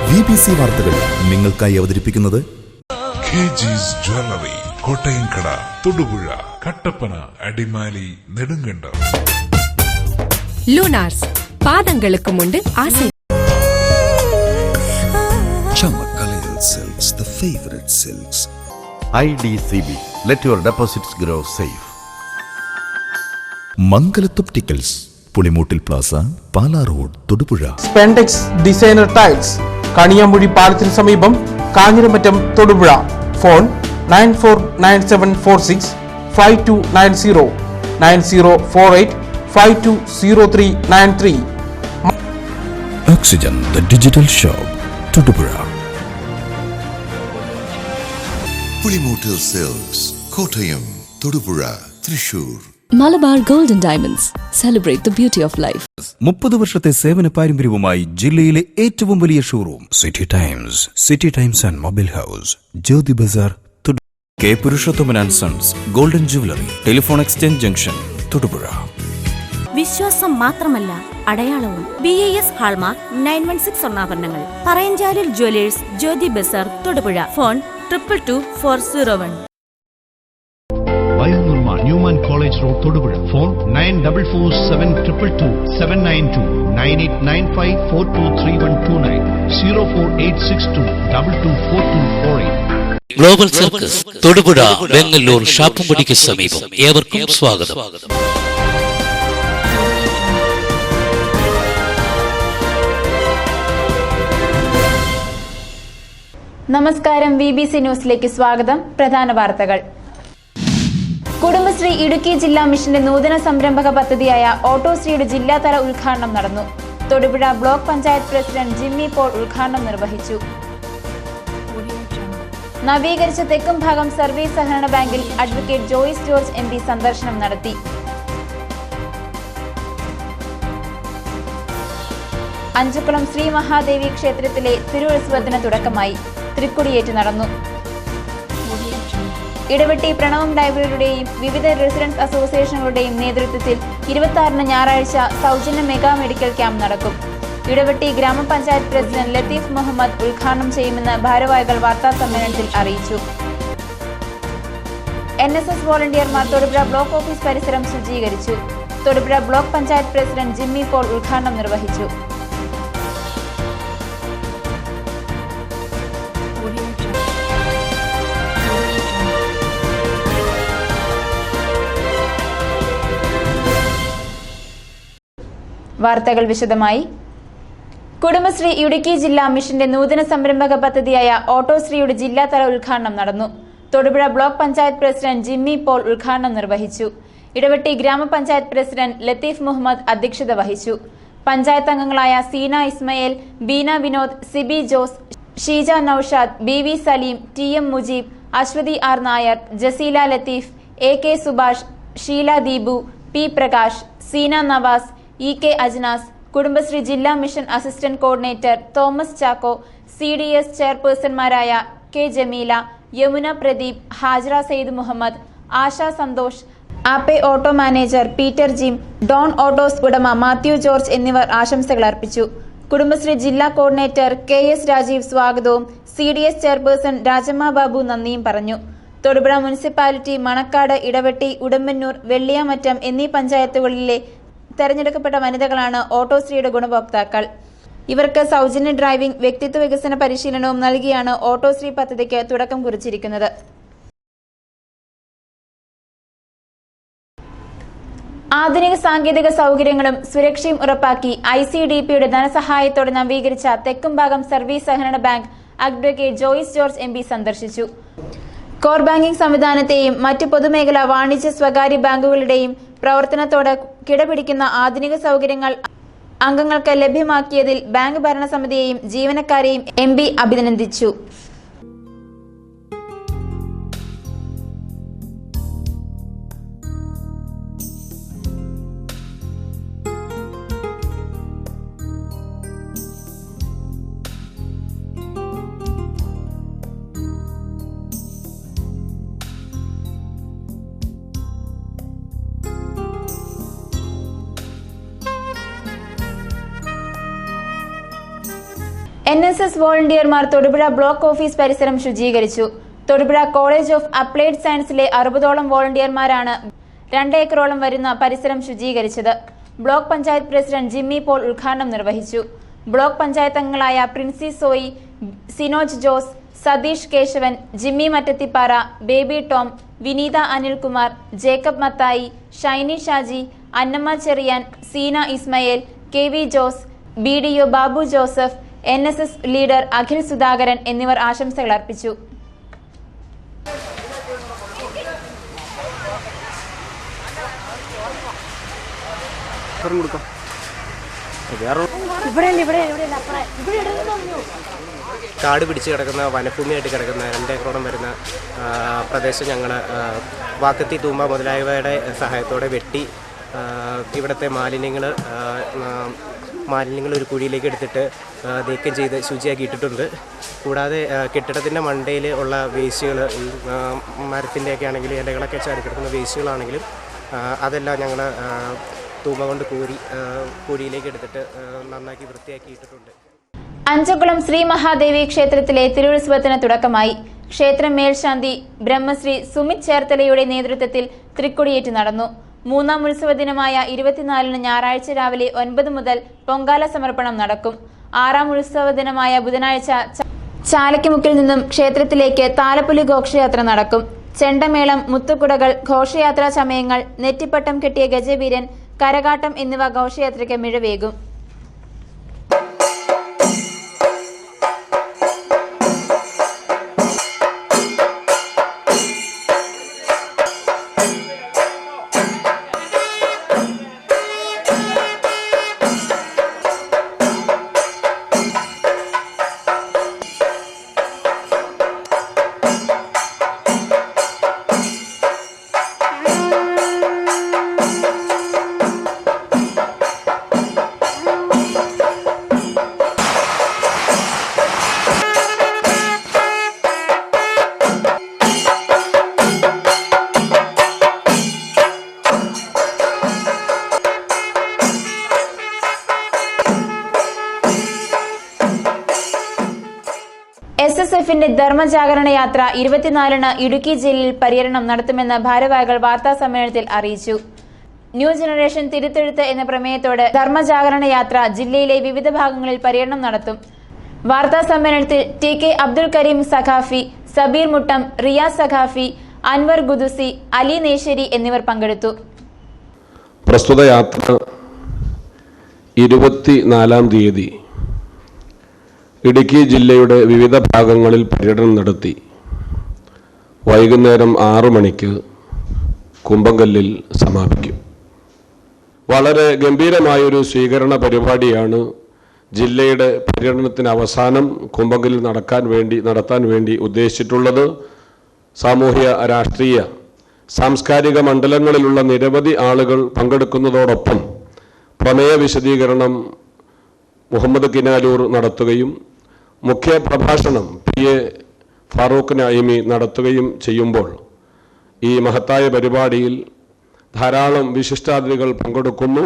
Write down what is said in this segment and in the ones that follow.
VBC വാർത്തകൾ നിങ്ങൾക്കായി അവതരിപ്പിക്കുന്നത് KG's ജ്വല്ലറി, കോട്ടയംകട, തൊടുപുഴ, കട്ടപ്പന, അടിമാലി, നെടുങ്കണ്ടം. ലൂണാർസ് പാദങ്ങൾക്ക് മുണ്ട് ആസை. Chamakalil Silks, the favorite silks. IDCB, let your deposits grow safe. Mangalath opticals, Pulimoottil plaza, Pala road, Thodupuzha. Spandex designer tiles, Kaniyampuzhi പാലത്തിന് സമീപം, Kanjiramattam, Thodupuzha. Phone 9497465290 9048520393. Oxygen, the digital shop, Tódupuഴ. Pulimoottil silks, Kottayam, Thodupuzha, Thrissur. Malabar golden diamonds, celebrate the beauty of life. 30 വർഷത്തെ സേവന പാരമ്പര്യവുമായി ജില്ലയിലെ ഏറ്റവും വലിയ showroom city times and mobile house, Jyothi bazaar, K Purushothaman and sons golden jewellery, telephone exchange junction, Thodupuzha. വിശ്വാസം മാത്രമല്ല അടയാളവും. BAS ഹാൾമാർക്ക് 916 സ്വർണ്ണാഭരണങ്ങൾ. Parayanchalil jewellers, Jyothi bazaar, Thodupuzha. Phone 222401. Newman college road, Thodupuzha. Phone 9447222792 9895423129 04862224248. Global circus, Thodupuzha, Bangalore ഷാപ്പുംപടിക്ക് സമീപം. ഏവർക്കും സ്വാഗതം. നമസ്കാരം, VBC ന്യൂസിലേക്ക് സ്വാഗതം. പ്രധാന വാർത്തകൾ. കുടുംബശ്രീ ഇടുക്കി ജില്ലാ മിഷന്റെ നൂതന സംരംഭക പദ്ധതിയായ ഓട്ടോശ്രീയുടെ ജില്ലാതല ഉദ്ഘാടനം നടന്നു. തൊടുപുഴ ബ്ലോക്ക് പഞ്ചായത്ത് പ്രസിഡന്റ് ജിമ്മി പോൾ ഉദ്ഘാടനം നിർവഹിച്ചു. നവീകരിച്ച തെക്കുംഭാഗം സർവീസ് സഹകരണ ബാങ്കിൽ അഡ്വക്കേറ്റ് ജോയിസ് ജോർജ് MP സന്ദർശനം നടത്തി. അഞ്ചുകുളം ശ്രീ മഹാദേവി ക്ഷേത്രത്തിലെ തിരുവുത്സവത്തിന് തുടക്കമായി. തൃക്കൊടിയേറ്റ് നടന്നു. ഇടവെട്ടി പ്രണവം ലൈബ്രറിയുടെയും വിവിധ റെസിഡൻസ് അസോസിയേഷനുകളുടെയും നേതൃത്വത്തിൽ 26-ന് ഞായറാഴ്ച സൗജന്യ മെഗാ മെഡിക്കൽ ക്യാമ്പ് നടക്കും. ഇടവെട്ടി ഗ്രാമപഞ്ചായത്ത് പ്രസിഡന്റ് ലത്തീഫ് മുഹമ്മദ് ഉദ്ഘാടനം ചെയ്യുമെന്ന് ഭാരവാഹികൾ വാർത്താസമ്മേളനത്തിൽ അറിയിച്ചു. NSS വോളണ്ടിയർമാർ തൊടുപുഴ ബ്ലോക്ക് ഓഫീസ് പരിസരം ശുചീകരിച്ചു. തൊടുപുഴ ബ്ലോക്ക് പഞ്ചായത്ത് പ്രസിഡന്റ് ജിമ്മി പോൾ ഉദ്ഘാടനം നിർവഹിച്ചു. വാർത്തകൾ വിശദമായി. കുടുംബശ്രീ ഇടുക്കി ജില്ലാ മിഷന്റെ നൂതന സംരംഭക പദ്ധതിയായ ഓട്ടോശ്രീയുടെ ജില്ലാതല ഉദ്ഘാടനം നടന്നു. തൊടുപുഴ ബ്ലോക്ക് പഞ്ചായത്ത് പ്രസിഡന്റ് ജിമ്മി പോൾ ഉദ്ഘാടനം നിർവഹിച്ചു. ഇടവെട്ടി ഗ്രാമപഞ്ചായത്ത് പ്രസിഡന്റ് ലത്തീഫ് മുഹമ്മദ് അധ്യക്ഷത വഹിച്ചു. പഞ്ചായത്ത് അംഗങ്ങളായ Seena Ismail, Beena Vinod, Sibi Jose, Sheeja Naushad, BV Saleem, TM Mujeeb, Aswathy R Nair, Jaseela Latheef, AK Subhash, Sheela Deepu, P Prakash, Seena Nawaz, EK Ajnas, Kudumbashree ജില്ലാ mission assistant coordinator Thomas Chacko, CDS ചെയർപേഴ്സൺമാരായ K Jameela, Yamuna Pradeep, Hajara Sayed Muhammad, Asha Santhosh, Ape auto manager Peter Jim, Don autos ഉടമ മാത്യു ജോർജ് എന്നിവർ ആശംസകൾ അർപ്പിച്ചു. കുടുംബശ്രീ ജില്ലാ കോർഡിനേറ്റർ KS രാജീവ് സ്വാഗതവും CDS ചെയർപേഴ്സൺ രാജമ്മ ബാബു നന്ദിയും പറഞ്ഞു. തൊടുപുഴ മുനിസിപ്പാലിറ്റി മണക്കാട്, ഇടവെട്ടി, ഉടമ്പന്നൂർ, വെള്ളിയാമറ്റം എന്നീ പഞ്ചായത്തുകളിലെ തെരഞ്ഞെടുക്കപ്പെട്ട വനിതകളാണ് ഓട്ടോശ്രീയുടെ ഗുണഭോക്താക്കൾ. ഇവർക്ക് സൗജന്യ ഡ്രൈവിംഗ്, വ്യക്തിത്വ വികസന പരിശീലനവും നൽകിയാണ് ഓട്ടോശ്രീ പദ്ധതിക്ക് തുടക്കം കുറിച്ചിരിക്കുന്നത്. ആധുനിക സാങ്കേതിക സൗകര്യങ്ങളും സുരക്ഷയും ഉറപ്പാക്കി ICDPയുടെ ധനസഹായത്തോടെ നവീകരിച്ച തെക്കുംഭാഗം സർവീസ് സഹകരണ bank advocate Joice George MP സന്ദർശിച്ചു. കോർ ബാങ്കിംഗ് സംവിധാനത്തെയും മറ്റ് പൊതുമേഖലാ വാണിജ്യ സ്വകാര്യ ബാങ്കുകളുടെയും പ്രവർത്തനത്തോട് കിടപിടിക്കുന്ന ആധുനിക സൗകര്യങ്ങൾ അംഗങ്ങൾക്ക് ലഭ്യമാക്കിയതിൽ ബാങ്ക് ഭരണസമിതിയെയും ജീവനക്കാരെയും MP അഭിനന്ദിച്ചു. NSS വോളണ്ടിയർമാർ തൊടുപുഴ ബ്ലോക്ക് ഓഫീസ് പരിസരം ശുചീകരിച്ചു. തൊടുപുഴ കോളേജ് ഓഫ് അപ്ലൈഡ് സയൻസിലെ 60ഓളം വോളണ്ടിയർമാരാണ് 2 ഏക്കറോളം വരുന്ന പരിസരം ശുചീകരിച്ചത്. ബ്ലോക്ക് പഞ്ചായത്ത് പ്രസിഡന്റ് ജിമ്മി പോൾ ഉദ്ഘാടനം നിർവഹിച്ചു. ബ്ലോക്ക് പഞ്ചായത്ത് അംഗങ്ങളായ Princy Soy, Sinoj Jose, Satheesh Kesavan, Jimmy Mattathippara, Baby Tom, Vineetha Anilkumar, Jacob Mathai, Shiny Shaji, Annamma Cherian, Seena Ismail, KV Jose, BDO Babu Joseph, NSS leader Akhil Sudhakaran എന്നിവർ ആശംസകൾ അർപ്പിച്ചു. കാട് പിടിച്ച് കിടക്കുന്ന വനഭൂമിയായിട്ട് കിടക്കുന്ന 2 ഏക്കറോളം വരുന്ന പ്രദേശം ഞങ്ങൾ വാക്കത്തി തൂമ്പ മുതലായവയുടെ സഹായത്തോടെ വെട്ടി ഇവിടുത്തെ മാലിന്യങ്ങൾ ഒരു കുഴിയിലേക്ക് എടുത്തിട്ട് നീക്കം ചെയ്ത് ശുചിയാക്കി ഇട്ടിട്ടുണ്ട്. കൂടാതെ കെട്ടിടത്തിൻ്റെ മണ്ടയിൽ ഉള്ള വേസ്റ്റുകൾ, മരത്തിൻ്റെയൊക്കെ ആണെങ്കിൽ ഇലകളൊക്കെ ചാടിക്കിടക്കുന്ന വേസ്റ്റുകളാണെങ്കിലും അതെല്ലാം ഞങ്ങൾ തൂമ്പ കൊണ്ട് കുഴിയിലേക്ക് എടുത്തിട്ട് നന്നാക്കി വൃത്തിയാക്കി ഇട്ടിട്ടുണ്ട്. അഞ്ചക്കുളം ശ്രീ മഹാദേവി ക്ഷേത്രത്തിലെ തിരുവുത്സവത്തിന് തുടക്കമായി. ക്ഷേത്രം മേൽശാന്തി ബ്രഹ്മശ്രീ സുമിത് ചേർത്തലയുടെ നേതൃത്വത്തിൽ തൃക്കൊടിയേറ്റ് നടന്നു. 3ാം ഉത്സവ ദിനമായ 24-ന് ഞായറാഴ്ച രാവിലെ 9 മുതൽ പൊങ്കാല സമർപ്പണം നടക്കും. 6ാം ഉത്സവ ദിനമായ ബുധനാഴ്ച ചാലക്കുമുക്കിൽ നിന്നും ക്ഷേത്രത്തിലേക്ക് താലപ്പൊലി ഘോഷയാത്ര നടക്കും. ചെണ്ടമേളം, മുത്തുകുടകൾ, ഘോഷയാത്രാ ചമയങ്ങൾ, നെറ്റിപ്പട്ടം കെട്ടിയ ഗജവീരൻ, കരകാട്ടം എന്നിവ ഘോഷയാത്രയ്ക്ക് മിഴവേകും. SSFന്റെ ധർമ്മജാഗരണ യാത്ര 24-ന് ഇടുക്കി ജില്ലയിൽ പര്യടനം നടത്തുമെന്ന് ഭാരവാഹികൾ വാർത്താ സമ്മേളനത്തിൽ അറിയിച്ചു. ന്യൂ ജനറേഷൻ തിരുത്തെഴുത്ത് എന്ന പ്രമേയത്തോടെ ധർമ്മജാഗരണ യാത്ര ജില്ലയിലെ വിവിധ ഭാഗങ്ങളിൽ പര്യടനം നടത്തും. വാർത്താ സമ്മേളനത്തിൽ TK അബ്ദുൽ കരീം സഖാഫി, സബീർ മുട്ടം, റിയാസ് സഖാഫി, അൻവർ ഗുദുസി, അലി നേശ്ശേരി എന്നിവർ പങ്കെടുത്തു. പ്രസ്തുത യാത്ര 24-ാം തീയതി ഇടുക്കി ജില്ലയുടെ വിവിധ ഭാഗങ്ങളിൽ പര്യടനം നടത്തി വൈകുന്നേരം 6 മണിക്ക് കുമ്പങ്കല്ലിൽ സമാപിക്കും. വളരെ ഗംഭീരമായൊരു സ്വീകരണ പരിപാടിയാണ് ജില്ലയുടെ പര്യടനത്തിന് അവസാനം കുമ്പങ്കല്ലിൽ നടത്താൻ വേണ്ടി ഉദ്ദേശിച്ചിട്ടുള്ളത്. സാമൂഹ്യ, രാഷ്ട്രീയ, സാംസ്കാരിക മണ്ഡലങ്ങളിലുള്ള നിരവധി ആളുകൾ പങ്കെടുക്കുന്നതോടൊപ്പം പ്രമേയ വിശദീകരണം മുഹമ്മദ് കിനാലൂർ നടത്തുകയും മുഖ്യ പ്രഭാഷണം PA ഫാറൂഖ് നഈമി നടത്തുകയും ചെയ്യുമ്പോൾ ഈ മഹത്തായ പരിപാടിയിൽ ധാരാളം വിശിഷ്ടാതിഥികൾ പങ്കെടുക്കുന്നു.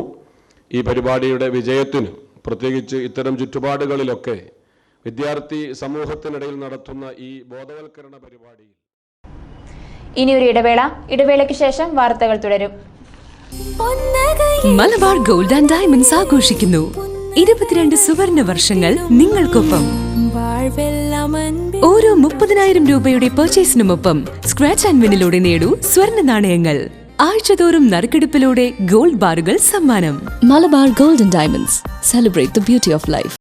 ഈ പരിപാടിയുടെ വിജയത്തിന്, പ്രത്യേകിച്ച് ഇത്തരം ചുറ്റുപാടുകളിലൊക്കെ വിദ്യാർത്ഥി സമൂഹത്തിനിടയിൽ നടത്തുന്ന ഈ ബോധവൽക്കരണ പരിപാടിയിൽ ഇനിയൊരു ഇടവേളയ്ക്ക് ശേഷം വാർത്തകൾ തുടരും. മലബാർ ഗോൾഡ് ആൻഡ് ഡയമണ്ട്സ് ആഘോഷിക്കുന്നു 22 സുവർണ വർഷങ്ങൾ നിങ്ങൾക്കൊപ്പം. ഓരോ 30,000 രൂപയുടെ പർച്ചേസിനുമൊപ്പം സ്ക്രാച്ച് ആൻഡ് വിന്നിലൂടെ നേടൂ സ്വർണ്ണ നാണയങ്ങൾ. ആഴ്ചതോറും നറുക്കെടുപ്പിലൂടെ ഗോൾഡ് ബാറുകൾ സമ്മാനം. Malabar gold and diamonds, celebrate the beauty of life.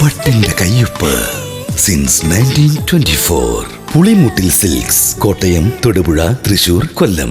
പട്ടിന്റെ കയ്യൊപ്പ് since 1924. Pulimoottil silks, Kottayam, Thodupuzha, Thrissur, Kollam.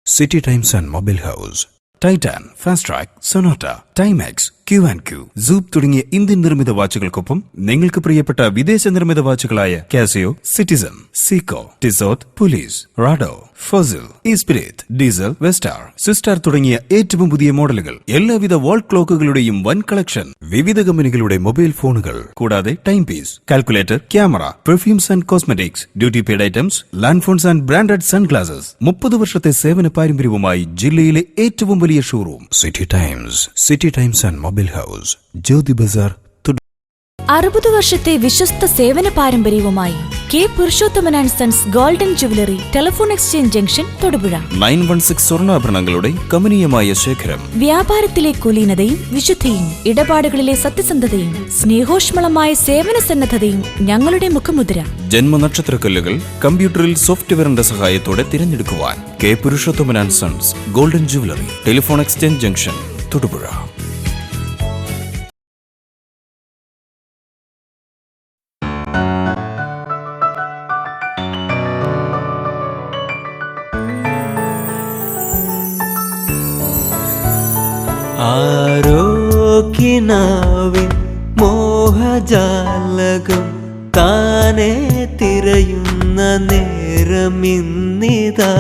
City times and mobile house, Titan, fast track, Sonata, Timex, Q&Q, Zoop തുടങ്ങിയ ഇന്ത്യൻ നിർമ്മിത വാച്ചുകൾക്കൊപ്പം നിങ്ങൾക്ക് പ്രിയപ്പെട്ട വിദേശ നിർമ്മിത വാച്ചുകളായ Casio, Citizen, Seiko, Tissot, police, Rado, Fossil, Esprit, Diesel, Westar, Sistar തുടങ്ങിയ ഏറ്റവും പുതിയ മോഡലുകൾ, എല്ലാവിധ വാൾ ക്ലോക്കുകളുടെയും വൻ കളക്ഷൻ, വിവിധ കമ്പനികളുടെ മൊബൈൽ ഫോണുകൾ, കൂടാതെ time piece, calculator, camera, perfumes and cosmetics, duty paid items, land phones and branded sunglasses. 30 വർഷത്തെ സേവന പാരമ്പര്യവുമായി ജില്ലയിലെ ഏറ്റവും വലിയ showroom city times and mobile house, Jyothi Bazaar. 60 വർഷത്തെ വിശ്വസ്ത സേവന പാരമ്പര്യവുമായി K Purushothaman and sons golden jewellery, telephone exchange junction, Thodupuzha. 916 സ്വർണ്ണാഭരണങ്ങളുടെ കമനീയമായ ശേഖരം. വ്യാപാരത്തിലെ കുലീനതയും വിശുദ്ധിയും, ഇടപാടുകളിലെ സത്യസന്ധതയും, സ്നേഹോഷ്മളമായ സേവന സന്നദ്ധതയും ഞങ്ങളുടെ മുഖമുദ്ര. ജന്മനക്ഷത്രക്കല്ലുകൾ കമ്പ്യൂട്ടറിൽ സോഫ്റ്റ്വെയറിന്റെ സഹായത്തോടെ തിരഞ്ഞെടുക്കുവാൻ K Purushothaman and sons golden jewellery, telephone exchange junction, Thodupuzha. ആരോക്കിനാവിൻ മോഹജാലകം താനെ തിരയുന്ന നേരമിന്നിതാ,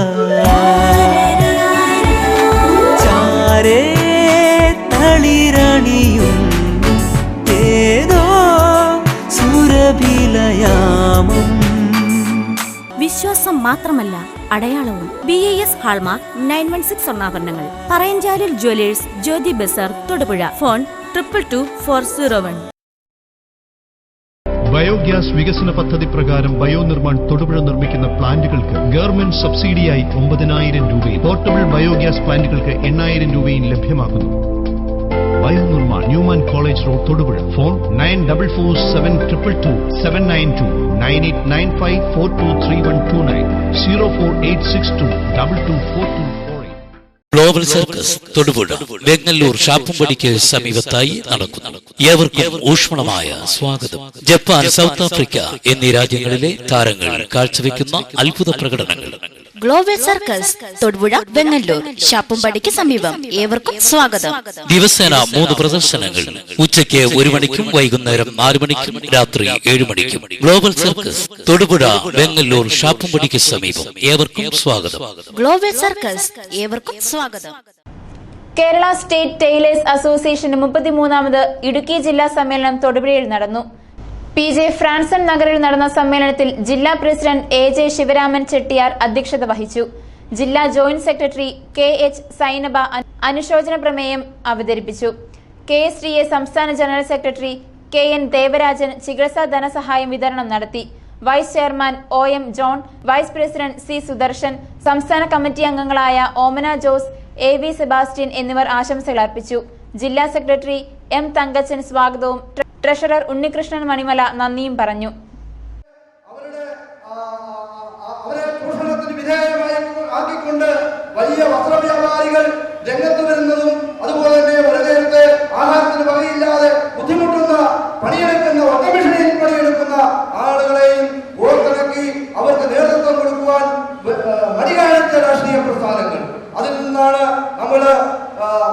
ചാരേ തളിരണിയും ഏതോ സുരഭിലയാമം. വിശ്വാസം മാത്രമല്ല അടയാളവും. BAS ഹാൾമാർക്ക് 916 സ്വർണ്ണാഭരണങ്ങൾ. Parayanchalil jewellers, Jyothi bazaar, Thodupuzha. Phone 222401. Biogas വികസന പദ്ധതി പ്രകാരം ബയോനിർമ്മാൺ തൊടുപുഴ നിർമ്മിക്കുന്ന പ്ലാന്റുകൾക്ക് ഗവൺമെന്റ് സബ്സിഡിയായി 9,000 രൂപയും പോർട്ടബിൾ ബയോഗ്യാസ് പ്ലാന്റുകൾക്ക് 8,000 രൂപയും ലഭ്യമാക്കുന്നു. Bionirman, Newman college road, Thodupuzha. Phone 944722 792 9895423129 04862224248. Global circus Thodupuzha Vengallur ഷാപ്പുംപടിക്ക് സമീപത്തായി നടക്കുന്നു. ഏവർക്കും ഊഷ്മളമായ സ്വാഗതം. ജപ്പാൻ, സൗത്ത് ആഫ്രിക്ക എന്നീ രാജ്യങ്ങളിലെ താരങ്ങൾ കാഴ്ചവെക്കുന്ന അത്ഭുത പ്രകടനങ്ങൾ. ഗ്ലോബൽ സർക്കസ് തൊടുപുഴ, വെങ്ങല്ലൂർ ഷാപ്പുംപടിക്ക് സമീപം. ഏവർക്കും സ്വാഗതം. ദിവസേന 3 പ്രദർശനങ്ങൾ. ഉച്ചയ്ക്ക് 1 മണിക്കും വൈകുന്നേരം 4 മണിക്കും രാത്രി 7 മണിക്കും. ഗ്ലോബൽ സർക്കസ് തൊടുപുഴ, വെങ്ങല്ലൂർ ഷാപ്പുംപടിക്ക് സമീപം. ഏവർക്കും സ്വാഗതം. ഗ്ലോബൽ സർക്കസ് ഏവർക്കും സ്വാഗതം. കേരള സ്റ്റേറ്റ് ടെയിലേഴ്സ് അസോസിയേഷന്റെ 33ാമത് ഇടുക്കി ജില്ലാ സമ്മേളനം തൊടുപുഴയിൽ നടന്നു. PJ ഫ്രാൻസൺ നഗറിൽ നടന്ന സമ്മേളനത്തിൽ ജില്ലാ പ്രസിഡന്റ് AJ ശിവരാമൻ ചെട്ടിയാർ അധ്യക്ഷത വഹിച്ചു. ജില്ലാ ജോയിന്റ് സെക്രട്ടറി KH സൈനബ അനുശോചന പ്രമേയം അവതരിപ്പിച്ചു. KSDA സംസ്ഥാന ജനറൽ സെക്രട്ടറി KN ദേവരാജൻ ചികിത്സാ ധനസഹായം വിതരണം നടത്തി. Vice chairman OM John, vice president C Sudarshan, സംസ്ഥാന കമ്മിറ്റി അംഗങ്ങളായ ഓമന ജോസ്, AV സെബാസ്റ്റ്യൻ എന്നിവർ ആശംസകൾ അർപ്പിച്ചു. ജില്ലാ സെക്രട്ടറി M തങ്കച്ചൻ സ്വാഗതവും ട്രഷറർ ഉണ്ണികൃഷ്ണൻ മണിമല നന്ദിയും പറഞ്ഞു. വലിയ വസ്ത്രവ്യാപാരികൾ രംഗത്ത് വരുന്നതും അതുപോലെ തന്നെ വളരെ നേരത്തെ ആഹാരത്തിന് വകയില്ലാതെ ബുദ്ധിമുട്ടുന്ന പണിയെടുക്കുന്ന വട്ടമിഷണിയിൽ പണിയെടുക്കുന്ന ആളുകളെയും പുറത്തിറക്കി അവർക്ക് നേതൃത്വം കൊടുക്കുവാൻ മടി കാണിച്ച രാഷ്ട്രീയ പ്രസ്ഥാനങ്ങൾ. അതിൽ നിന്നാണ് നമ്മൾ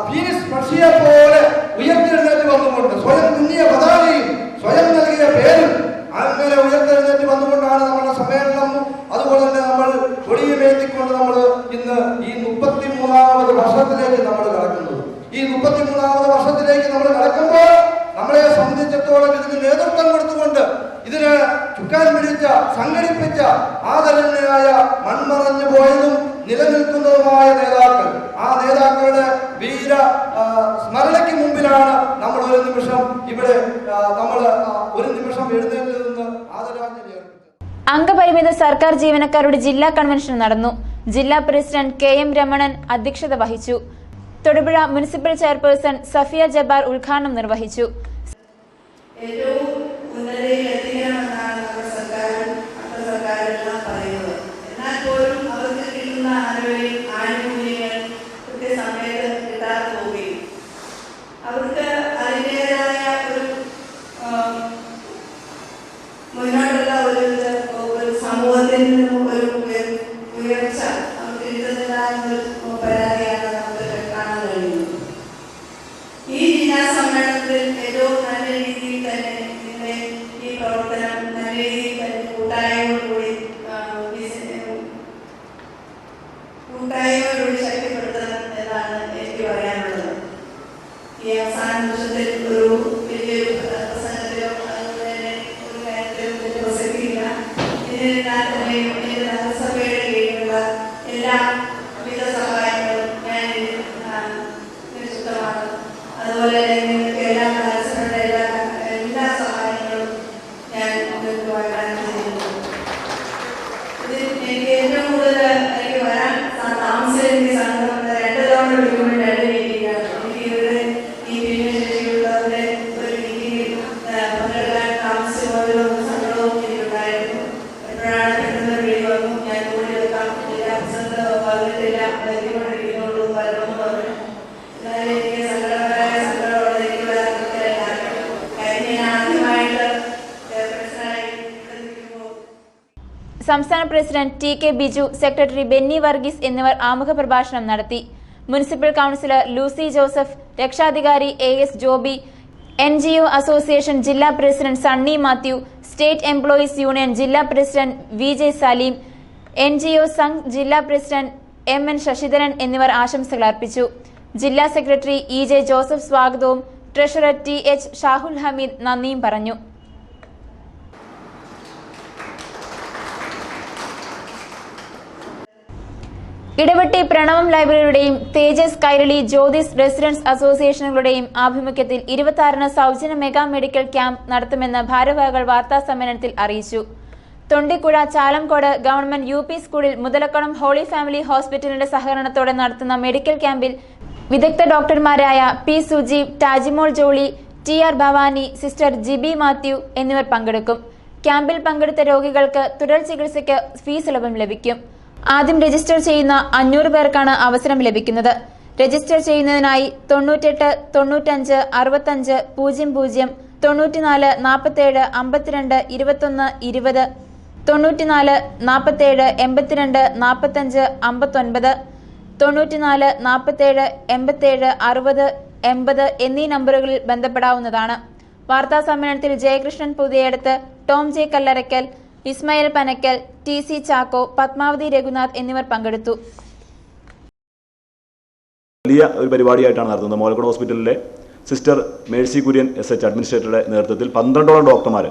ഫീനിക്സ് പക്ഷിയെ പോലെ ഉയർത്തെഴുന്നേറ്റ് വന്നുകൊണ്ട് സ്വയം തുന്നിയ പതാകയും സ്വയം നൽകിയ പേരും അങ്ങനെ ഉയർത്തെഴുന്നേറ്റ് വന്നുകൊണ്ടാണ് നമ്മുടെ സമ്മേളനം. അതുപോലെ തന്നെ നമ്മൾ കൊടിയുമേറ്റിക്കൊണ്ട് നമ്മൾ ഇന്ന് ഈ 33ാമത് വർഷത്തിലേക്ക് നമ്മൾ കടക്കുന്നത്. ഈ 33ാമത് വർഷത്തിലേക്ക് നമ്മൾ കടക്കുമ്പോൾ നമ്മളെ സംബന്ധിച്ചിടത്തോളം ഇതിന് നേതൃത്വം കൊടുത്തുകൊണ്ട് ഇതിന് ചുക്കാൻ പിടിച്ച സംഘടിപ്പിച്ച ആദരണീയനായ മൺമറഞ്ഞു പോയതും നിലനിൽക്കുന്നതുമായ നേതാക്കൾ, ആ നേതാക്കളുടെ വീര സ്മരണയ്ക്ക് മുമ്പിലാണ് നമ്മൾ ഒരു നിമിഷം ഇവിടെ എഴുന്നേറ്റ് നിന്ന് ആദരാഞ്ജലി അർപ്പിച്ചത്. അംഗപരിമിത സർക്കാർ ജീവനക്കാരുടെ ജില്ലാ കൺവെൻഷൻ നടന്നു. ജില്ലാ പ്രസിഡന്റ് KM രമണൻ അധ്യക്ഷത വഹിച്ചു. തൊടുപുഴ മുനിസിപ്പൽ ചെയർപേഴ്സൺ സഫിയ ജബ്ബാർ ഉദ്ഘാടനം നിർവഹിച്ചു. ഏറ്റവും ഉന്നതയിലെത്തിക്കണമെന്നാണ് നമ്മുടെ സർക്കാരും സർക്കാരെല്ലാം പറയുന്നത്. എന്നാൽ പോലും അവർക്ക് കിട്ടുന്ന ആനുകൂല്യങ്ങൾ കൃത്യസമയത്ത് കിട്ടാതെ പോവുകയും അവർക്ക് അതിൻ്റെതായ ഒരു മുന്നോട്ടുള്ള ഒരു സമൂഹത്തിൽ നിന്നും ഒരു ഉയർച്ച അവർക്ക് കിട്ടുന്നതായ ഒരു പരാതിയാണ് നമുക്ക് കാണാൻ കഴിയുന്നത്. ഈ എൻ്റെ നഗരസഭയുടെ കീഴിലുള്ള എല്ലാ വിധ സഹായങ്ങളും ഞാൻ നിശ്ചിതമാണ്. അതുപോലെ നിങ്ങൾക്ക് എല്ലാ നഗരസഭയുടെ എല്ലാ സഹായങ്ങളും ഞാൻ നിങ്ങൾക്ക് വാഗ്ദാനം ചെയ്യുന്നു. ഇത് എനിക്ക് ഏറ്റവും കൂടുതൽ എനിക്ക് വരാൻ താമസം എനിക്ക് സങ്കടം 2 തവണ വിളിക്കുമ്പോൾ 2 മീറ്റിംഗാണ്. എനിക്ക് ഇവിടെ ഈ ഭിന്നശേഷിയുള്ളവരുടെ ഒരു മീറ്റിംഗിൽ പങ്കെടുക്കാൻ താമസിച്ചു പോയതിലും സങ്കടവും എനിക്കുണ്ടായിരുന്നു. എപ്പോഴാണ് പെട്ടെന്ന് വിളി വന്നു, ഞാൻ കൂടി എടുക്കാം, ജില്ലാ പ്രസിഡന്റ് പറഞ്ഞിട്ടില്ല, എത്തിക്കൊണ്ടിരിക്കുന്നുള്ളൂ വരണമെന്ന് പറഞ്ഞു. എന്നാലും എനിക്ക് സങ്കടത്തോടെ എനിക്ക് വരാൻ കഴിഞ്ഞ ഞാൻ ആദ്യമായിട്ട് പ്രസിഡന്റായി നിൽക്കുമ്പോൾ സംസ്ഥാന president T K Biju, secretary Benny Varghese എന്നിവർ ആമുഖ പ്രഭാഷണം നടത്തി. മുനിസിപ്പൽ കൌൺസിലർ ലൂസി ജോസഫ്, രക്ഷാധികാരി AS ജോബി, NGO അസോസിയേഷൻ ജില്ലാ president Sunny Mathew, state employees union ജില്ലാ president VJ Saleem, NGO Sangh ജില്ലാ പ്രസിഡന്റ് MN ശശിധരൻ എന്നിവർ ആശംസകൾ അർപ്പിച്ചു. ജില്ലാ സെക്രട്ടറി EJ ജോസഫ് സ്വാഗതവും ട്രഷറർ TH ഷാഹുൽ ഹമീദ് നന്ദിയും പറഞ്ഞു. ഇടവെട്ടി പ്രണവം ലൈബ്രറിയുടെയും തേജസ് കൈരളി ജ്യോതിസ് റെസിഡൻസ് അസോസിയേഷനുകളുടെയും ആഭിമുഖ്യത്തിൽ 26-ന് സൗജന്യ മെഗാ മെഡിക്കൽ ക്യാമ്പ് നടത്തുമെന്ന് ഭാരവാഹികൾ വാർത്താസമ്മേളനത്തിൽ അറിയിച്ചു. തൊണ്ടിക്കുഴ ചാലംകോട് ഗവൺമെന്റ് UP സ്കൂളിൽ മുതലക്കുളം ഹോളി ഫാമിലി ഹോസ്പിറ്റലിന്റെ സഹകരണത്തോടെ നടത്തുന്ന മെഡിക്കൽ ക്യാമ്പിൽ വിദഗ്ധ ഡോക്ടർമാരായ P Sujeev, Tajimol Jolly, TR Bhavani, sister Jiby Mathew എന്നിവർ പങ്കെടുക്കും. ക്യാമ്പിൽ പങ്കെടുത്ത രോഗികൾക്ക് തുടർ ചികിത്സയ്ക്ക് ഫീസ് ഇളവും ലഭിക്കും. ആദ്യം രജിസ്റ്റർ ചെയ്യുന്ന 500 പേർക്കാണ് അവസരം ലഭിക്കുന്നത്. രജിസ്റ്റർ ചെയ്യുന്നതിനായി 98 95 65 00 94 47 52 21 20 94 47 82 45 59 94 47 87 60 80 എന്നീ നമ്പറുകളിൽ ബന്ധപ്പെടാവുന്നതാണ്. വാർത്താ സമ്മേളനത്തിൽ ജയകൃഷ്ണൻ പുതിയടത്ത്, ടോം ജെ കല്ലറയ്ക്കൽ, ഇസ്മായിൽ പനക്കൽ, TC ചാക്കോ, പത്മാവതി രഘുനാഥ് എന്നിവർ പങ്കെടുത്തു. വലിയ ഒരു പരിപാടിയായിട്ടാണ് നടത്തുന്നത്. മോലക്കോട് ഹോസ്പിറ്റലിലെ സിസ്റ്റർ മേഴ്സി കുര്യൻ SH അഡ്മിനിസ്ട്രേറ്ററുടെ നേതൃത്വത്തിൽ 12ഓളം ഡോക്ടർമാർ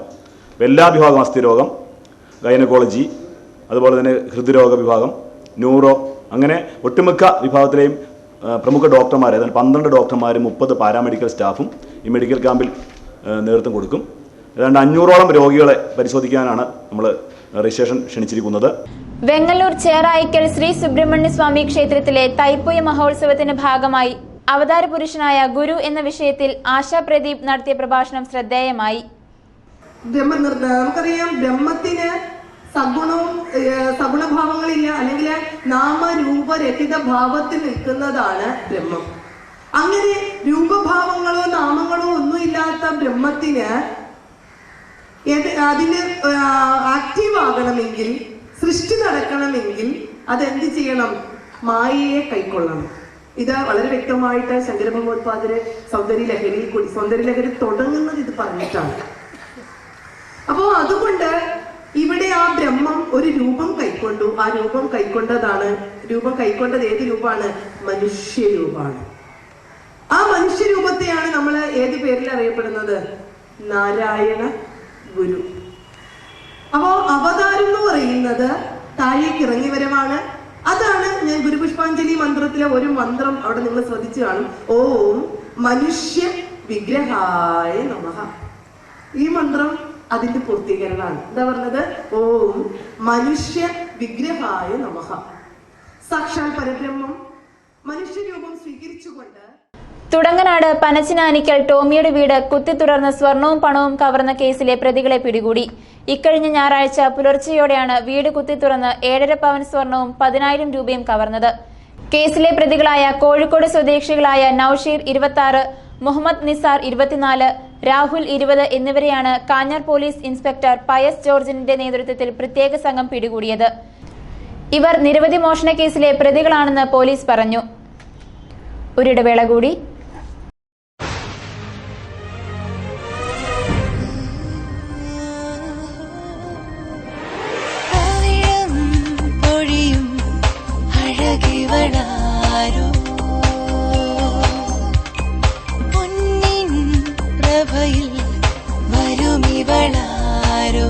എല്ലാ വിഭാഗം, അസ്ഥിരോഗം, ഗൈനക്കോളജി, അതുപോലെ തന്നെ ഹൃദ്രോഗ വിഭാഗം, ന്യൂറോ, അങ്ങനെ ഒട്ടുമിക്ക വിഭാഗത്തിലെയും പ്രമുഖ ഡോക്ടർമാർ, അതായത് 12 ഡോക്ടർമാരും 30 പാരാമെഡിക്കൽ സ്റ്റാഫും ഈ മെഡിക്കൽ ക്യാമ്പിൽ നേതൃത്വം കൊടുക്കും. ഏതാണ്ട് 500ഓളം രോഗികളെ പരിശോധിക്കാനാണ് നമ്മൾ രജിസ്ട്രേഷൻ ക്ഷണിച്ചിരിക്കുന്നത്. വെങ്ങല്ലൂർ ചേറായിക്കൽ ശ്രീ സുബ്രഹ്മണ്യ സ്വാമി ക്ഷേത്രത്തിലെ തൈപ്പൂയ മഹോത്സവത്തിന്റെ ഭാഗമായി അവതാര പുരുഷനായ ഗുരു എന്ന വിഷയത്തിൽ ആശാ പ്രദീപ് നടത്തിയ പ്രഭാഷണം ശ്രദ്ധേയമായി. നമുക്കറിയാം, ബ്രഹ്മത്തിന് സഗുണഭാവങ്ങളില്ല, അല്ലെങ്കിൽ നാമരൂപരഹിത ഭാവത്തിൽ നിൽക്കുന്നതാണ് ബ്രഹ്മം. അങ്ങനെ രൂപഭാവങ്ങളോ നാമങ്ങളോ ഒന്നുമില്ലാത്ത ബ്രഹ്മത്തിന് അതിന് ആക്റ്റീവ് ആകണമെങ്കിൽ, സൃഷ്ടി നടക്കണമെങ്കിൽ അതെന്ത് ചെയ്യണം? മായയെ കൈക്കൊള്ളണം. ഇത് വളരെ വ്യക്തമായിട്ട് ശങ്കര ഭഗവത്പാദര് സൗന്ദര്യലഹരി തുടങ്ങുന്നത് ഇത് പറഞ്ഞിട്ടാണ്. അപ്പോ അതുകൊണ്ട് ഇവിടെ ആ ബ്രഹ്മം ഒരു രൂപം കൈക്കൊണ്ടു. ആ രൂപം കൈക്കൊണ്ടത് ഏത് രൂപമാണ്? മനുഷ്യരൂപമാണ്. ആ മനുഷ്യരൂപത്തെയാണ് നമ്മൾ ഏത് പേരിൽ അറിയപ്പെടുന്നത്? നാരായണ ഗുരു. അപ്പോ അവതാരം എന്ന് പറയുന്നത് താഴേക്ക് ഇറങ്ങി വരവാണ്. അതാണ് ഞാൻ ഗുരുപുഷ്പാഞ്ജലി മന്ത്രത്തിലെ ഒരു മന്ത്രം അവിടെ നിങ്ങൾ ശ്രദ്ധിച്ചു കാണും. ഓം മനുഷ്യ വിഗ്രഹായ നമഃ. ഈ മന്ത്രം അതിന്റെ പൂർത്തീകരണമാണ്. എന്താ പറഞ്ഞത്? ഓം മനുഷ്യ വിഗ്രഹായ നമഃ. സാക്ഷാൽ പരബ്രഹ്മം മനുഷ്യരൂപം സ്വീകരിച്ചുകൊണ്ട് തുടങ്ങനാട് പനച്ചിനാനിക്കൽ ടോമിയുടെ വീട് കുത്തിത്തുടർന്ന് സ്വർണവും പണവും കവർന്ന കേസിലെ പ്രതികളെ പിടികൂടി. ഇക്കഴിഞ്ഞ ഞായറാഴ്ച പുലർച്ചെയോടെയാണ് വീട് കുത്തിത്തുറന്ന് 7.5 പവൻ സ്വർണവും 10,000 രൂപയും കവർന്നത്. കേസിലെ പ്രതികളായ കോഴിക്കോട് സ്വദേശികളായ നൌഷീർ 26, മുഹമ്മദ് നിസാർ 24, രാഹുൽ 20 എന്നിവരെയാണ് കാഞ്ഞാർ പോലീസ് ഇൻസ്പെക്ടർ പയസ് ജോർജിന്റെ നേതൃത്വത്തിൽ പ്രത്യേക സംഘം പിടികൂടിയത്. ഇവർ നിരവധി മോഷണ കേസിലെ പ്രതികളാണെന്ന് പോലീസ് പറഞ്ഞു. ഒരിടവേള കൂടി. പ്രഭയിൽ വരുമിവളാരോ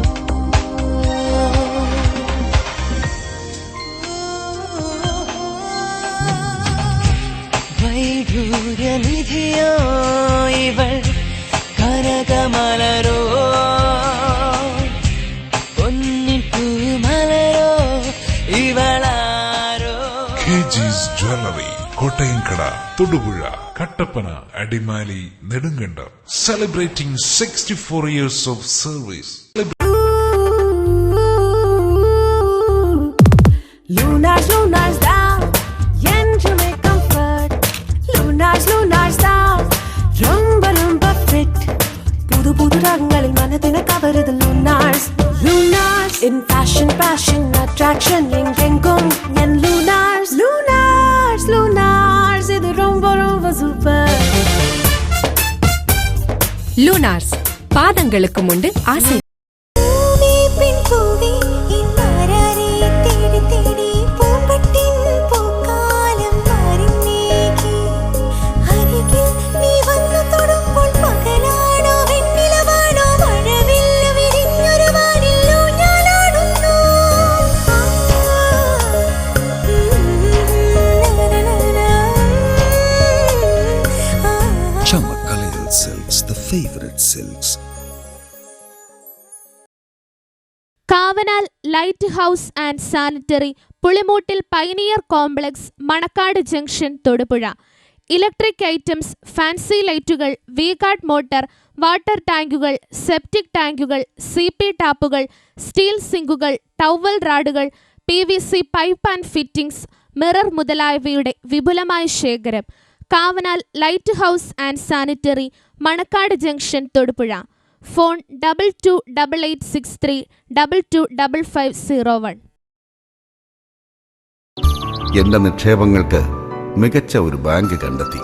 Kottayamkada, Thodupuzha, Kattappana, Adimali, Nedumkandam. Celebrating 64 years of service. Lunars, Lunars down, என்றுமே comfort. Lunars, Lunars down, ரொம்ப ரொம்ப fit. புது புது ரகங்களில் மனதினை கவருது Lunars. Lunars in fashion, passion, attraction எங்கெங்கும் என் Lunars. Lunars, Lunars இது ரொம்ப ரொம்ப சூப்பர். Lunars பாதங்களுக்கு முண்டு ஆசை. Favorite silks. Kavanal light house and sanitary, Pulimoottil pioneer complex, Manakkad junction, Thodupuzha. Electric items, fancy ലൈറ്റുകൾ, വി-ഗാർഡ് മോട്ടോർ, വാട്ടർ ടാങ്കുകൾ, സെപ്റ്റിക് ടാങ്കുകൾ, CP ടാപ്പുകൾ, സ്റ്റീൽ സിങ്കുകൾ, ടവൽ റാഡുകൾ, PVC pipe and fittings, mirror മുതലായവയുടെ വിപുലമായ ശേഖരം. Kavanal light house and sanitary, Manakkad junction, Thodupuzha. Phone 228863225501. എന്റെ നിക്ഷേപങ്ങൾക്ക് മികച്ച ഒരു ബാങ്ക് കണ്ടെത്തി.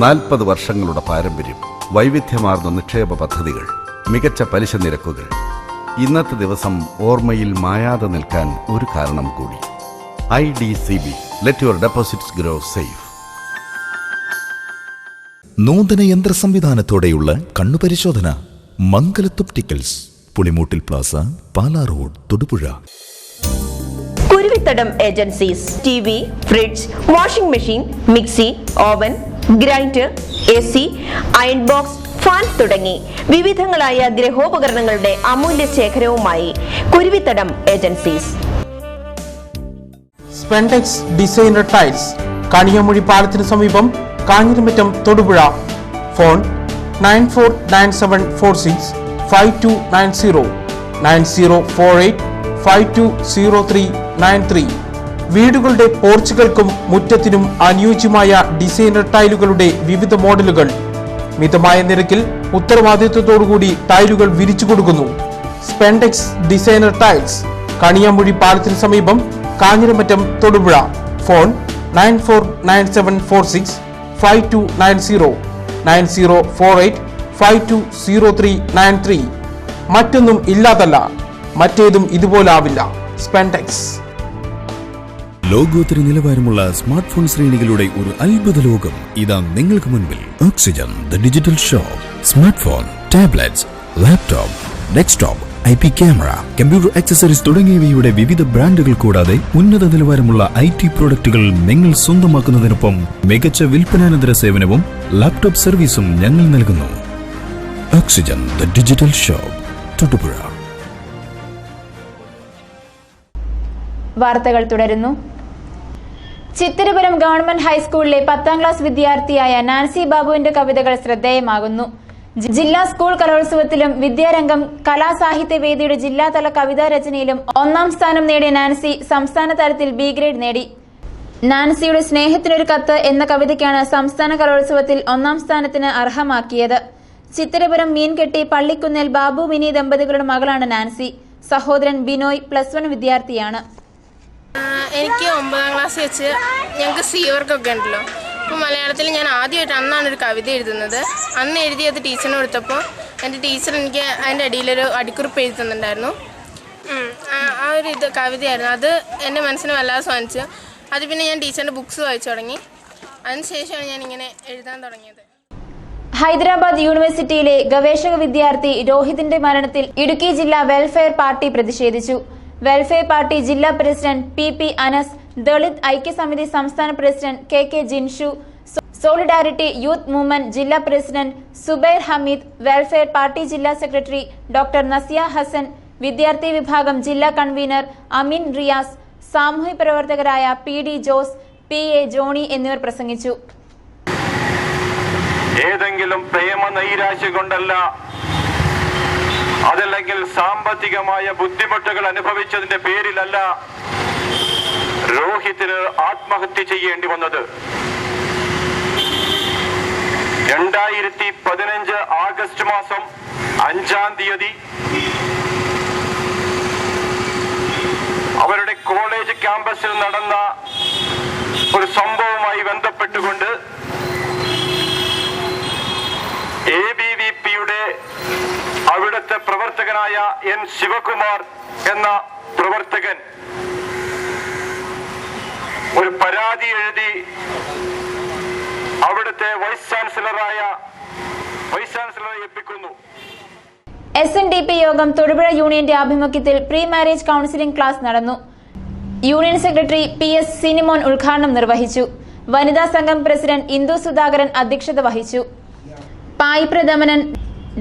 40 വർഷങ്ങളുടെ പാരമ്പര്യം, വൈവിധ്യമാർന്ന നിക്ഷേപ പദ്ധതികൾ, മികച്ച പലിശ നിരക്കുകൾ. ഇന്നത്തെ ദിവസം ഓർമ്മയിൽ മായാതെ നിൽക്കാൻ ഒരു കാരണം കൂടി. IDCB. Let your deposits grow safe. നൂതന യന്ത്ര സംവിധാനത്തോടെയുള്ള കണ്ണുപരിശോധന. Mangalath opticals, Pulimoottil plaza, Pala road, Thodupuzha. Kuruvithadam agencies. TV, fridge, washing machine, mixie, oven, grinder, AC, iron box, fan തുടങ്ങി വിവിധങ്ങളായ ഗൃഹോപകരണങ്ങളുടെ അമൂല്യ ശേഖരവുമായി Kuruvithadam agencies. Spandex designer tiles, Kaniyamozhi പാലത്തിന് സമീപം, കാഞ്ഞിരമറ്റം, തൊടുപുഴ. ഫോൺ 9497465290 9048520393. വീടുകളുടെ പോർച്ചുകൾക്കും മുറ്റത്തിനും അനുയോജ്യമായ ഡിസൈനർ ടൈലുകളുടെ വിവിധ മോഡലുകൾ. മിതമായ നിരക്കിൽ ഉത്തരവാദിത്വത്തോടുകൂടി ടൈലുകൾ വിരിച്ചു കൊടുക്കുന്നു. സ്പെൻഡെക്സ് ഡിസൈനർ ടൈൽസ്, കണിയാമൊഴി പാലത്തിന് സമീപം, കാഞ്ഞിരമറ്റം, തൊടുപുഴ. ഫോൺ 9497465290 9048520393. മറ്റൊന്നും ഇല്ലാതല്ല, മറ്റേതും ഇതുപോലാവില്ല. സ്പെൻഡെക്സ്. ലോകോത്തര നിലവാരമുള്ള സ്മാർട്ട് ഫോൺ ശ്രേണികളുടെ ഒരു അത്ഭുത ലോകം ഇതാ നിങ്ങൾക്ക് മുൻപിൽ. Oxygen the digital shop. Smart phone, tablets, laptop, desktop, IP camera, computer accessories തുടങ്ങിയവയുടെ വിവിധ ബ്രാൻഡുകൾ കൂടാതെ ഉന്നത നിലവാരമുള്ള IT പ്രോഡക്റ്റുകൾ നിങ്ങൾ സ്വന്തമാക്കുന്നതിനൊപ്പം മികച്ച വിൽപ്പനാനന്തര സേവനവും ലാപ്ടോപ്പ് സർവീസും ഞങ്ങൾ നൽകുന്നു. Oxygen the digital shop, Thodupuzha. വാർത്തകൾ തുടരുന്നു. ചിത്തിരപുരം ഗവൺമെന്റ് ഹൈസ്കൂളിലെ 10ാം ക്ലാസ് വിദ്യാർത്ഥിയായ നാൻസി ബാബുവിന്റെ കവിതകൾ ശ്രദ്ധേയമാകുന്നു. ജില്ലാ സ്കൂൾ കലോത്സവത്തിലും വിദ്യാരംഗം കലാസാഹിത്യവേദിയുടെ ജില്ലാതല കവിതാ രചനയിലും 1ാം സ്ഥാനം നേടിയ നാൻസി സംസ്ഥാന തലത്തിൽ B ഗ്രേഡ് നേടി. നാൻസിയുടെ സ്നേഹത്തിനൊരു കത്ത് എന്ന കവിതയ്ക്കാണ് സംസ്ഥാന കലോത്സവത്തിൽ 1ാം സ്ഥാനത്തിന് അർഹമാക്കിയത്. ചിത്തിരപുരം മീൻകെട്ടി പള്ളിക്കുന്നേൽ ബാബു മിനി ദമ്പതികളുടെ മകളാണ് നാൻസി. സഹോദരൻ ബിനോയ് +1 വിദ്യാർത്ഥിയാണ്. എനിക്ക് 9ാം ക്ലാസ് വെച്ച് ഞങ്ങൾക്ക് C വർക്കൊക്കെ ഉണ്ടല്ലോ. അപ്പോൾ മലയാളത്തിൽ ഞാൻ ആദ്യമായിട്ട് അന്നാണ് ഒരു കവിത എഴുതുന്നത്. അന്ന് എഴുതിയത് ടീച്ചറിന് കൊടുത്തപ്പോൾ എൻ്റെ ടീച്ചർ എനിക്ക് അതിൻ്റെ അടിയിലൊരു അടിക്കുറിപ്പ് എഴുതി തന്നിട്ടുണ്ടായിരുന്നു. ആ ഒരു കവിതയായിരുന്നു. അത് എൻ്റെ മനസ്സിനെ വല്ലാതെ സ്വാധീനിച്ചു. അത് പിന്നെ ഞാൻ ടീച്ചറിൻ്റെ ബുക്സ് വായിച്ചു തുടങ്ങി. അതിനുശേഷമാണ് ഞാൻ ഇങ്ങനെ എഴുതാൻ തുടങ്ങിയത്. ഹൈദരാബാദ് യൂണിവേഴ്സിറ്റിയിലെ ഗവേഷക വിദ്യാർത്ഥി രോഹിതിന്റെ മരണത്തിൽ ഇടുക്കി ജില്ലാ വെൽഫെയർ പാർട്ടി പ്രതിഷേധിച്ചു. വെൽഫെയർ പാർട്ടി ജില്ലാ പ്രസിഡന്റ് PP അനസ്, ദളിത് ഐക്യസമിതി സംസ്ഥാന president KK Jinshu, solidarity youth movement ജില്ലാ president Subair Hameed, welfare party ജില്ലാ സെക്രട്ടറി ഡോക്ടർ നസിയ ഹസൻ, വിദ്യാർത്ഥി വിഭാഗം ജില്ലാ കൺവീനർ അമീൻ റിയാസ്, സാമൂഹ്യ പ്രവർത്തകരായ PD ജോസ്, PA ജോണി എന്നിവർ പ്രസംഗിച്ചു. ഏതെങ്കിലും പ്രേമ നൈരാശ്യം കൊണ്ടല്ല, അതല്ലെങ്കിൽ സാമ്പത്തികമായ ബുദ്ധിമുട്ടുകൾ അനുഭവിച്ചതിന്റെ പേരിലല്ല രോഹിത്തിന് ആത്മഹത്യ ചെയ്യേണ്ടി വന്നത്. 2015 ആഗസ്റ്റ് മാസം 5-ാം തീയതി അവരുടെ കോളേജ് ക്യാമ്പസിൽ നടന്ന ഒരു സംഭവവുമായി ബന്ധപ്പെട്ടുകൊണ്ട് ABVPയുടെ അവിടുത്തെ പ്രവർത്തകനായ N. ശിവകുമാർ എന്ന പ്രവർത്തകൻ ഒരു പരാതി എഴുതി അവിടുത്തെ വൈസ് ചാൻസലറെ ഏൽപ്പിക്കുന്നു. SNDP യോഗം തൊടുപുഴ യൂണിയന്റെ ആഭിമുഖ്യത്തിൽ പ്രീ മാരേജ് കൌൺസിലിംഗ് ക്ലാസ് നടന്നു. യൂണിയൻ സെക്രട്ടറി PS സിനിമോൻ ഉദ്ഘാടനം നിർവഹിച്ചു. വനിതാ സംഘം പ്രസിഡന്റ് ഇന്ദു സുധാകരൻ അധ്യക്ഷത വഹിച്ചു. പായ് പ്രഥമനൻ,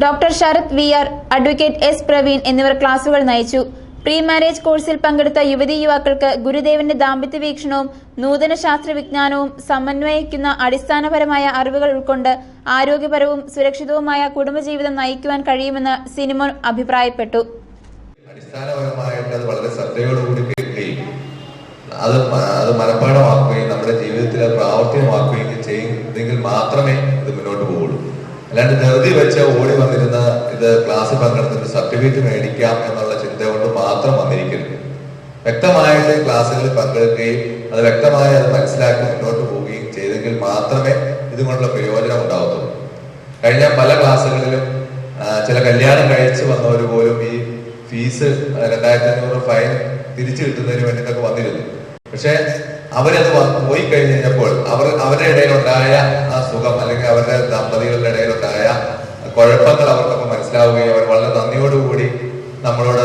doctor Sarath VR, advocate S. Praveen എന്നിവർ ക്ലാസുകൾ നയിച്ചു. പ്രീ മാരേജ് കോഴ്സിൽ പങ്കെടുത്ത യുവതീ യുവാക്കൾക്ക് ഗുരുദേവന്റെ ദാമ്പത്യ വീക്ഷണവും നൂതന ശാസ്ത്ര വിജ്ഞാനവും സമന്വയിക്കുന്ന അടിസ്ഥാനപരമായ അറിവുകൾ ഉൾക്കൊണ്ട് ആരോഗ്യപരവും സുരക്ഷിതവുമായ കുടുംബജീവിതം നയിക്കുവാൻ കഴിയുമെന്ന് സിനിമോൻ അഭിപ്രായപ്പെട്ടു. അടിസ്ഥാനപരമായിട്ട് അത് വളരെ ശ്രദ്ധയോടുകൂടി കേൾക്കുകയും അത് മനഃപ്പാഠമാക്കുകയും നമ്മുടെ ജീവിതത്തിൽ പ്രാവർത്തികമാക്കുകയും ചെയ്യുന്നെങ്കിൽ മാത്രമേ ഇത് മുന്നോട്ട് പോവുള്ളൂ. അല്ലാണ്ട് ധൃതി വെച്ച് ഓടി വന്നിരുന്ന ഇത് ക്ലാസ്സിൽ പങ്കെടുത്തിട്ട് സർട്ടിഫിക്കറ്റ് മേടിക്കാം എന്നുള്ള ചിന്ത കൊണ്ട് മാത്രം വന്നിരിക്കരുത്. വ്യക്തമായിട്ട് ക്ലാസ്സുകളിൽ പങ്കെടുക്കുകയും അത് വ്യക്തമായി അത് മനസ്സിലാക്കി മുന്നോട്ട് പോവുകയും ചെയ്തെങ്കിൽ മാത്രമേ ഇതുകൊണ്ടുള്ള പ്രയോജനം ഉണ്ടാവത്തുള്ളൂ. കഴിഞ്ഞ പല ക്ലാസ്സുകളിലും ചില കല്യാണം കഴിച്ച് വന്നവർ പോലും ഈ ഫീസ് 2500 ഫൈൻ തിരിച്ചു കിട്ടുന്നതിന് വേണ്ടിയിട്ടൊക്കെ വന്നിരുന്നു. പക്ഷെ അവരത് പോയി കഴിഞ്ഞ് കഴിഞ്ഞപ്പോൾ അവരുടെ ഇടയിലുണ്ടായ ആ സുഖം അല്ലെങ്കിൽ അവരുടെ ദമ്പതികളുടെ ഇടയിലുണ്ടായ കുഴപ്പങ്ങൾ അവർക്കൊക്കെ മനസ്സിലാവുകയും അവർ വളരെ നന്ദിയോടുകൂടി നമ്മളോട്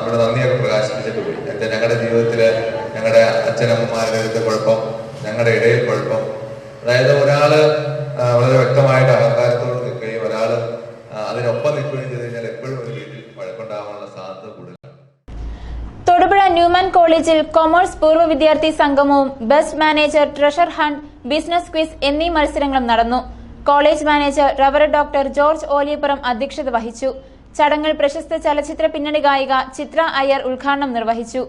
ഇവിടെ നന്ദിയൊക്കെ പ്രകാശിപ്പിച്ചിട്ട് പോയി. ഞങ്ങളുടെ ജീവിതത്തില് ഞങ്ങളുടെ അച്ഛനമ്മമാരുടെ അടുത്ത കുഴപ്പം, ഞങ്ങളുടെ ഇടയിൽ കുഴപ്പം, അതായത് ഒരാള് വളരെ വ്യക്തമായിട്ട് അഹങ്കാരത്തോട് നിൽക്കുകയും ഒരാള് അതിനൊപ്പം നിൽക്കുകയും ചെയ്ത് കഴിഞ്ഞാൽ എപ്പോഴും ഒരു വീട്ടിൽ വഴക്കുണ്ടാവാനുള്ള സാധ്യത കൂടുതലാണ്. തൊടുപുഴ ന്യൂമാൻ കോളേജിൽ കൊമേഴ്സ് പൂർവ്വ വിദ്യാർത്ഥി സംഗമവും best manager treasure hunt, business quiz എന്നീ മത്സരങ്ങളും നടന്നു. കോളേജ് മാനേജർ റവർ ഡോക്ടർ ജോർജ് ഓലിയപ്പുറം അധ്യക്ഷത വഹിച്ചു. ചടങ്ങിൽ പ്രശസ്ത ചലച്ചിത്ര പിന്നണി ഗായിക ചിത്ര അയ്യർ ഉദ്ഘാടനം നിർവഹിച്ചു.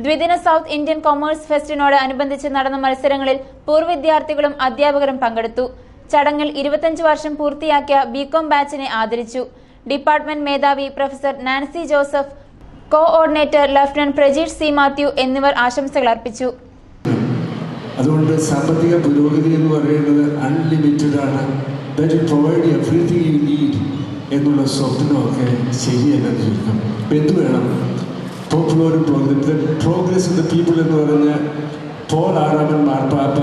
ദ്വിദിന സൗത്ത് ഇന്ത്യൻ കൊമേഴ്സ് ഫെസ്റ്റിനോട് അനുബന്ധിച്ച് നടന്ന മത്സരങ്ങളിൽ പൂർവ്വ വിദ്യാർത്ഥികളും അധ്യാപകരും പങ്കെടുത്തു. ചടങ്ങിൽ 25 വർഷം പൂർത്തിയാക്കിയ BCom ബാച്ചിനെ ആദരിച്ചു. ഡിപ്പാർട്ട്മെന്റ് മേധാവി professor Nancy Joseph, coordinator lieutenant Prajeesh C. Mathew എന്നിവർ ആശംസകൾ അർപ്പിച്ചു. അതുകൊണ്ട് സാമ്പത്തിക പുരോഗതി എന്ന് പറയുന്നത് അൺലിമിറ്റഡ് ആണ്. പ്രൊവൈഡ് എവറിത്തിങ് യു നീഡ് എന്നുള്ള സ്വപ്നമൊക്കെ ശരിയല്ലെന്ന് ചുരുക്കം. എന്ത് വേണം? പോപ്പുലറും പ്രോഗ്രസ് ഇൻ ദ പീപ്പിൾ എന്ന് പറഞ്ഞ പോൾ ആറാമൻ മാർപ്പാപ്പ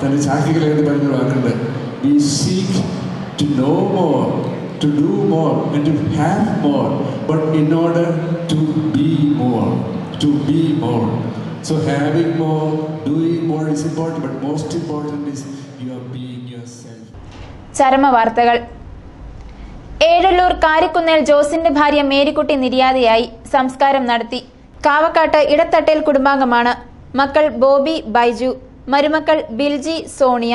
തൻ്റെ ചാക്കികളെന്ന് പറഞ്ഞ വാക്കുണ്ട്. We seek to know more, to do more and to have more, but in order to be more, to be more. So having more, doing more is important, but most important is you are being yourself. ചരമ വാർത്തകൾ. ഏഴല്ലൂർ കാരിക്കുന്നേൽ ജോസിന്റെ ഭാര്യ മേരിക്കുട്ടി നിര്യാതയായി. സംസ്കാരം നടത്തി. കാവക്കാട്ട് ഇടത്തട്ടേൽ കുടുംബാംഗമാണ്. മക്കൾ ബോബി, ബൈജു, മരുമക്കൾ Bilji, Sonia.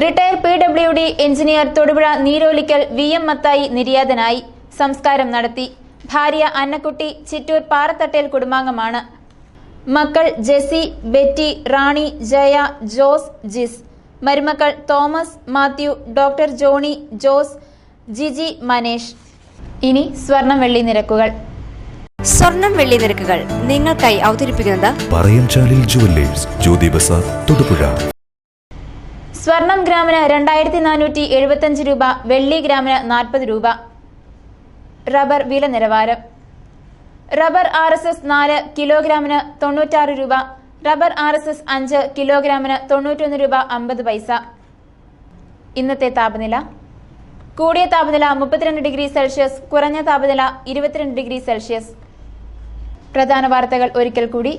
Retire PWD engineer Thodupuzha Neerolickal VM Mathai നിര്യാതനായി. സംസ്കാരം നടത്തി. ഭാര്യ അന്നക്കുട്ടി ചിറ്റൂർ പാറത്തട്ടേൽ കുടുംബാംഗമാണ്. മക്കൾ ജെസി, ബെറ്റി, റാണി, ജയ, ജോസ്, ജിസ്. മരുമക്കൾ തോമസ്, മാത്യു, ഡോക്ടർ ജോണി, ജോസ്, ജിജി, മനേഷ്. ഇനി സ്വർണം വെള്ളി നിരക്കുകൾ. സ്വർണം വെള്ളി നിരക്കുകൾ നിങ്ങൾക്കായി അവതരിപ്പിക്കുന്നത് പറയൻചാലിൽ ജുവല്ലേഴ്സ്, ജ്യോതി ബസാർ, തൊടുപുഴ. സ്വർണം ഗ്രാമിന് 2475 രൂപ, വെള്ളി ഗ്രാമിന് 40 രൂപ. റബ്ബർ വില നിലവാരം. റബ്ബർ RSS 4 കിലോഗ്രാമിന് 96 രൂപ. റബ്ബർ RSS 5 കിലോഗ്രാമിന് 91 രൂപ 50 പൈസ. ഇന്നത്തെ താപനില. കൂടിയ താപനില 32 ഡിഗ്രി സെൽഷ്യസ്, കുറഞ്ഞ താപനില 22 ഡിഗ്രി സെൽഷ്യസ്. പ്രധാന വാർത്തകൾ ഒരിക്കൽ കൂടി.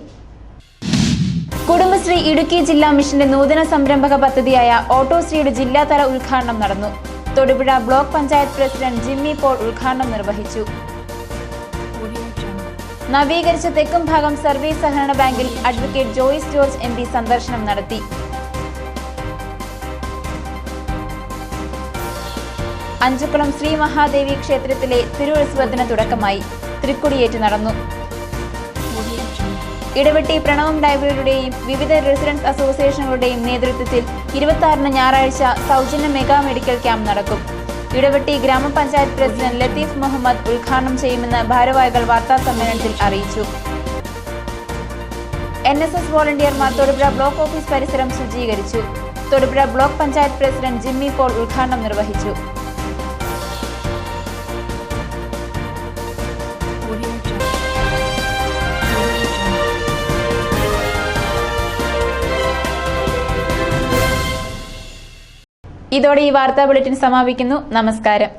കുടുംബശ്രീ ഇടുക്കി ജില്ലാ മിഷന്റെ നൂതന സംരംഭക പദ്ധതിയായ ഓട്ടോശ്രീയുടെ ജില്ലാതല ഉദ്ഘാടനം നടന്നു. തൊടുപുഴ ബ്ലോക്ക് പഞ്ചായത്ത് പ്രസിഡന്റ് ജിമ്മി പോൾ ഉദ്ഘാടനം നിർവഹിച്ചു. നവീകരിച്ച തെക്കും ഭാഗം സർവീസ് സഹകരണ ബാങ്കിൽ അഡ്വക്കേറ്റ് ജോയിസ് ജോർജ് MP സന്ദർശനം നടത്തി. അഞ്ചുകുളം ശ്രീ മഹാദേവി ക്ഷേത്രത്തിലെ തിരുവുത്സവത്തിന് തുടക്കമായി. തൃക്കൊടിയേറ്റ് നടന്നു. ഇടവെട്ടി പ്രണവം ലൈബ്രറിയുടെയും വിവിധ റെസിഡൻസ് അസോസിയേഷനുകളുടെയും നേതൃത്വത്തിൽ 26-ന് ഞായറാഴ്ച സൗജന്യ മെഗാ മെഡിക്കൽ ക്യാമ്പ് നടക്കും. ഇടവെട്ടി ഗ്രാമപഞ്ചായത്ത് പ്രസിഡന്റ് ലത്തീഫ് മുഹമ്മദ് ഉദ്ഘാടനം ചെയ്യുമെന്ന് ഭാരവാഹികൾ വാർത്താസമ്മേളനത്തിൽ അറിയിച്ചു. NSS വോളണ്ടിയർമാർ തൊടുപുഴ ബ്ലോക്ക് ഓഫീസ് പരിസരം ശുചീകരിച്ചു. തൊടുപുഴ ബ്ലോക്ക് പഞ്ചായത്ത് പ്രസിഡന്റ് ജിമ്മി പോൾ ഉദ്ഘാടനം നിർവഹിച്ചു. ഇതോടെ ഈ വാർത്താ ബുള്ളറ്റിൻ സമാപിക്കുന്നു. നമസ്കാരം.